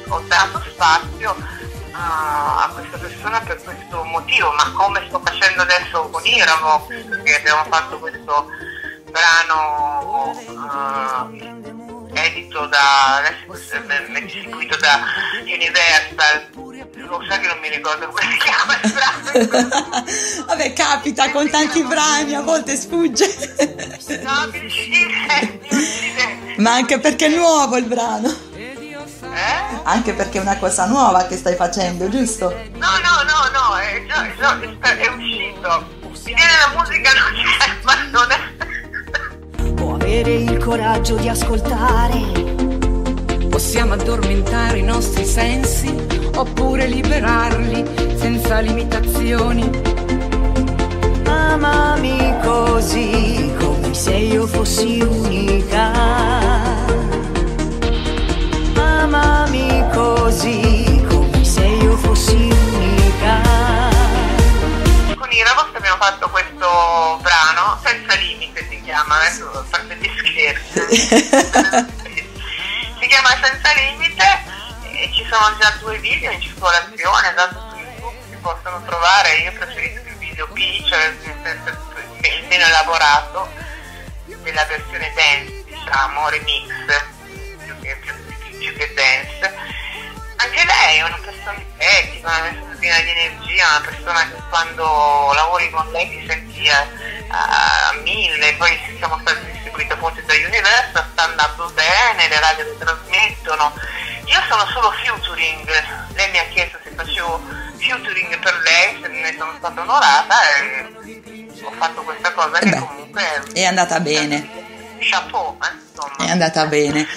ho dato spazio a questa persona per questo motivo, ma come sto facendo adesso con Iramo, perché abbiamo fatto questo brano edito adesso è distribuito da Universal. Lo sai che non mi ricordo come si chiama il brano. Vabbè, capita con tanti brani, a volte sfugge. No, mi uccide. Ma anche perché è nuovo il brano. Anche perché è una cosa nuova che stai facendo, giusto? No, è uscito. Mi viene la musica, non c'è, ma non è. Può avere il coraggio di ascoltare. Possiamo addormentare i nostri sensi oppure liberarli senza limitazioni. Amami così, come se io fossi unica. Amami così, come se io fossi unica. Con Iravos abbiamo fatto questo brano, Senza Limite si chiama, adesso a parte gli scherzi. Si chiama Senza Limite e ci sono già 2 video in circolazione, tanto su YouTube si possono trovare. Io preferisco il video B, cioè il meno elaborato della versione dance, diciamo, remix, più che dance. Anche lei è una persona estetica, una persona piena di energia, una persona che quando lavori con lei ti senti a 1000. Poi siamo stati distribuiti appunto da Universal, sta andando bene, le radio le trasmettono. Io sono solo featuring, lei mi ha chiesto se facevo featuring per lei, se ne sono stata onorata e ho fatto questa cosa che comunque è andata bene. Chapeau, insomma. È andata bene.